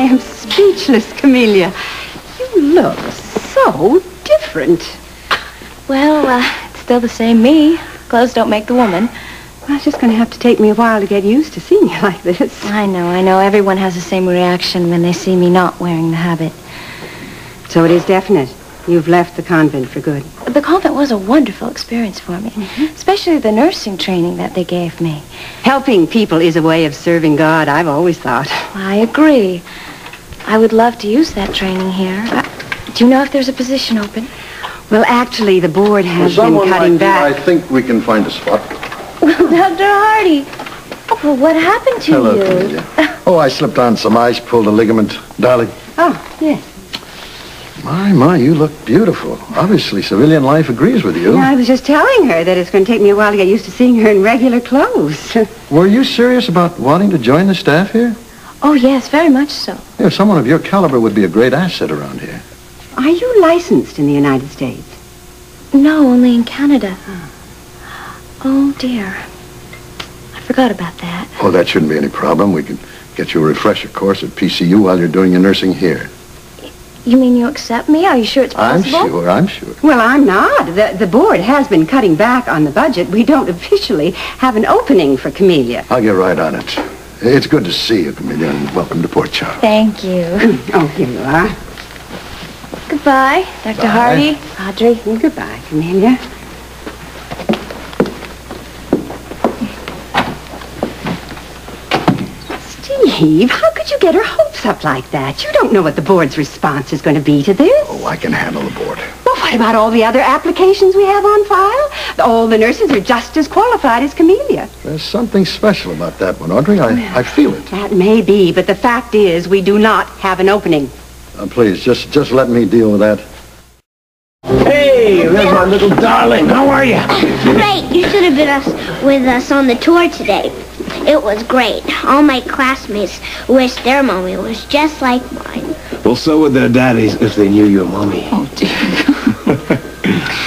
am speechless, Camellia. You look so different. Well, it's still the same me. Clothes don't make the woman. Well, it's just going to have to take me a while to get used to seeing you like this. I know. Everyone has the same reaction when they see me not wearing the habit. So it is definite. You've left the convent for good. The convent was a wonderful experience for me, especially the nursing training that they gave me. Helping people is a way of serving God, I've always thought. I agree. I would love to use that training here. Do you know if there's a position open? Well, actually, the board has been cutting back. I think we can find a spot. Well, Dr. Hardy. Oh, well, what happened to Hello, you? Camellia. Oh, I slipped on some ice, pulled a ligament. Darling. Oh, yes. My, you look beautiful. Obviously, civilian life agrees with you. Yeah, I was just telling her that it's going to take me a while to get used to seeing her in regular clothes. Were you serious about wanting to join the staff here? Oh, yes, very much so. Yeah, someone of your caliber would be a great asset around here. Are you licensed in the United States? No, only in Canada. Oh, dear. I forgot about that. Oh, that shouldn't be any problem. We can get you a refresher course at PCU while you're doing your nursing here. You mean you accept me? Are you sure it's possible? I'm sure. Well, I'm not. The board has been cutting back on the budget. We don't officially have an opening for Camellia. I'll get right on it. It's good to see you, Camellia, and welcome to Port Charles. Thank you. Oh, here you are. Goodbye, Dr. Hardy, Audrey. Goodbye, Camellia. Steve, how could you get her hopes up like that? You don't know what the board's response is going to be to this. Oh, I can handle the board. Well, what about all the other applications we have on file? All the nurses are just as qualified as Camellia. There's something special about that one, Audrey. I feel it. That may be, but the fact is we do not have an opening. Please, just let me deal with that. Hey, there's my little darling. How are you? Great. You should have been with us on the tour today. It was great. All my classmates wished their mommy was just like mine. Well, so would their daddies if they knew your mommy. Oh, dear.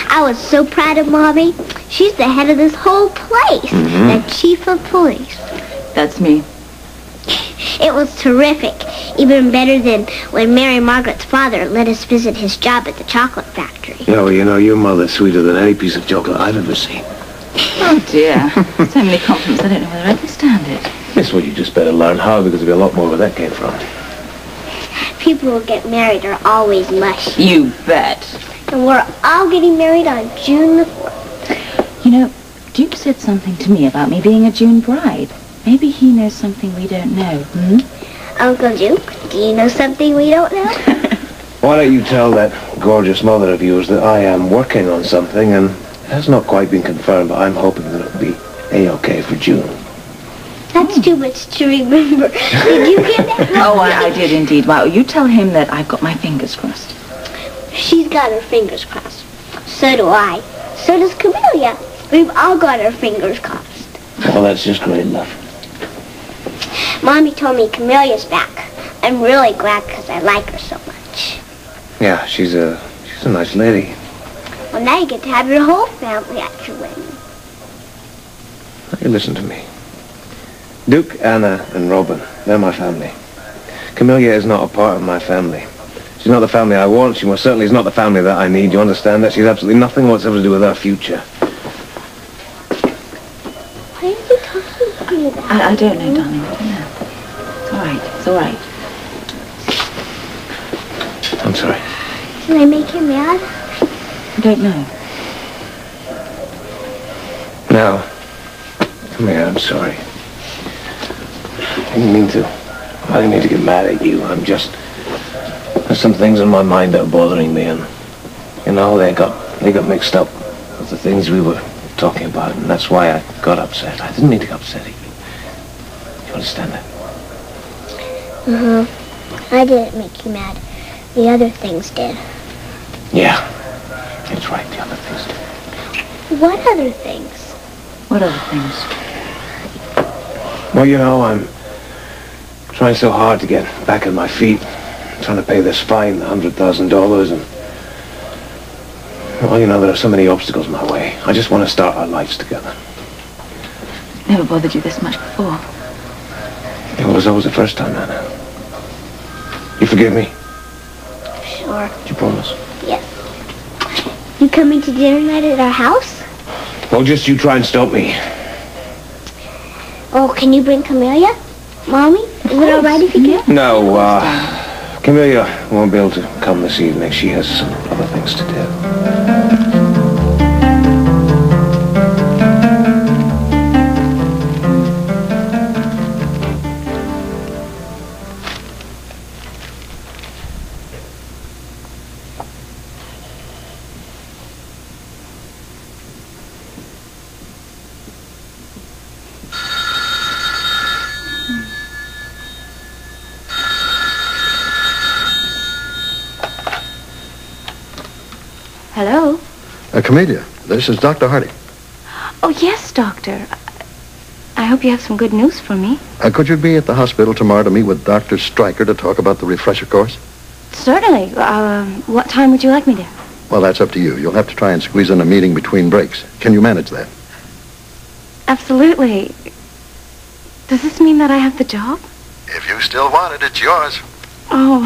I was so proud of Mommy. She's the head of this whole place. The chief of police. That's me. It was terrific. Even better than when Mary Margaret's father let us visit his job at the chocolate factory. Yeah, well, you know, your mother's sweeter than any piece of chocolate I've ever seen. Oh, dear. So many compliments, I don't know whether I can stand it. That's what you just better learn how, because there'll be a lot more where that came from. People who get married are always mushy. You bet. And we're all getting married on June the 4th. You know, Duke said something to me about me being a June bride. Maybe he knows something we don't know, Uncle Duke, do you know something we don't know? Why don't you tell that gorgeous mother of yours that I am working on something, and it has not quite been confirmed, but I'm hoping that it'll be A-OK for June. That's too much to remember. Did you get that? Oh, I did indeed. Well, you tell him that I've got my fingers crossed. She's got her fingers crossed. So do I. So does Camellia. We've all got our fingers crossed. Well, that's just great, love. Mommy told me Camelia's back. I'm really glad because I like her so much. Yeah, she's a nice lady. Well, now you get to have your whole family at your wedding. Now you listen to me. Duke, Anna, and Robin, they're my family. Camellia is not a part of my family. She's not the family I want. She most certainly is not the family that I need. You understand that? She's absolutely nothing whatsoever to do with our future. What are you talking to me about? I don't know, darling. I don't know. It's all right. It's all right. I'm sorry. Did I make you mad? I don't know. No. Come here, I'm sorry. I didn't mean to. I didn't mean to get mad at you. I'm just... There's some things in my mind that are bothering me, and... You know, they got mixed up with the things we were talking about, and that's why I got upset. I didn't mean to get upset at you. You understand that? I didn't make you mad. The other things did. Yeah. That's right, the other things did. What other things? What other things? Well, you know, I'm trying so hard to get back on my feet, trying to pay this fine, $100,000, and... Well, you know, there are so many obstacles in my way. I just want to start our lives together. Never bothered you this much before. It was always the first time, Anna. You forgive me? Sure. You promise? Yes. You coming to dinner night at our house? Well, just you try and stop me. Oh, can you bring Camellia? Mommy, is it all right if you can? No, Camellia won't be able to come this evening. She has some other things to do. Hello? Camellia, this is Dr. Hardy. Oh, yes, Doctor. I hope you have some good news for me. Could you be at the hospital tomorrow to meet with Dr. Stryker to talk about the refresher course? Certainly. What time would you like me there? Well, that's up to you. You'll have to try and squeeze in a meeting between breaks. Can you manage that? Absolutely. Does this mean that I have the job? If you still want it, it's yours. Oh,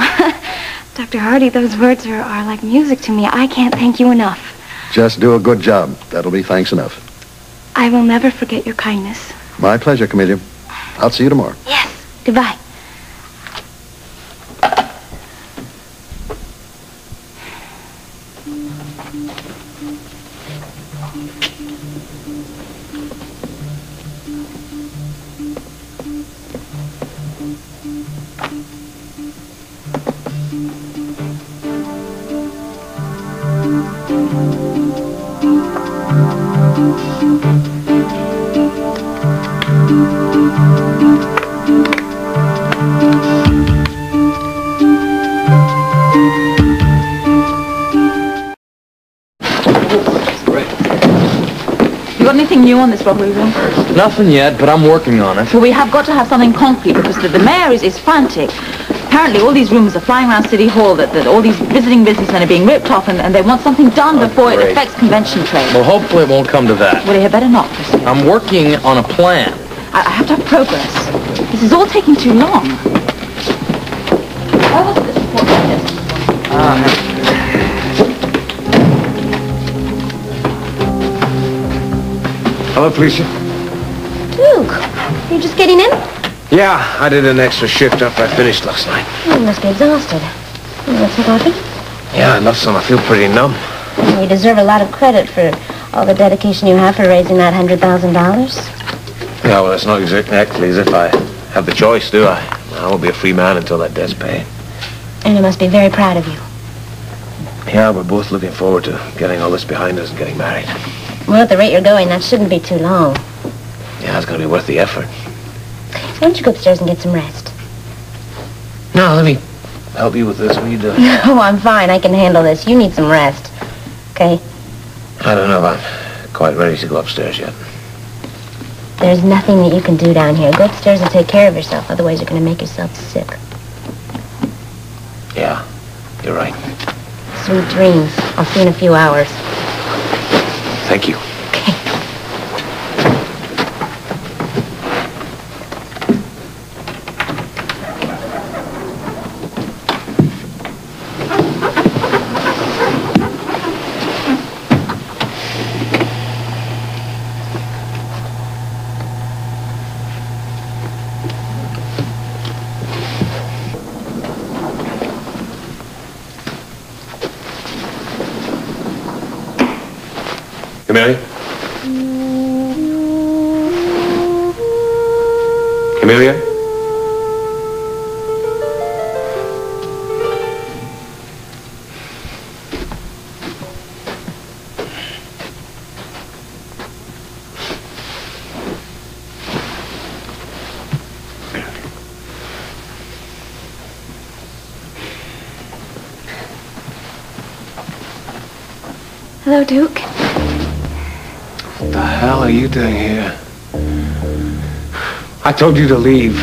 Dr. Hardy, those words are like music to me. I can't thank you enough. Just do a good job. That'll be thanks enough. I will never forget your kindness. My pleasure, Camellia. I'll see you tomorrow. Yes. Goodbye. You got anything new on this robbery room? Nothing yet, but I'm working on it. Well, we have got to have something concrete because the mayor is frantic. Apparently all these rumors are flying around City Hall that all these visiting businessmen are being ripped off and they want something done before it great. affects convention trade. Well, hopefully it won't come to that. Well, you had better not, Christine. I'm working on a plan. I have to have progress. This is all taking too long. Why wasn't this report like this? Hello, Felicia. Duke, you're just getting in? Yeah, I did an extra shift after I finished last night. You must be exhausted. You want some coffee? Yeah, enough some. I feel pretty numb. You deserve a lot of credit for all the dedication you have for raising that $100,000. Yeah, well, it's not exactly as if I have the choice, do I? I won't be a free man until that debt's paid. And I must be very proud of you. Yeah, we're both looking forward to getting all this behind us and getting married. Well, at the rate you're going, that shouldn't be too long. Yeah, it's going to be worth the effort. So why don't you go upstairs and get some rest? No, let me help you with this. What are you doing? No, I'm fine. I can handle this. You need some rest. Okay? I don't know if I'm quite ready to go upstairs yet. There's nothing that you can do down here. Go upstairs and take care of yourself. Otherwise, you're going to make yourself sick. Yeah, you're right. Sweet dreams. I'll see you in a few hours. Thank you. Okay. Camellia? Camellia? Hello, Duke. What the hell are you doing here? I told you to leave.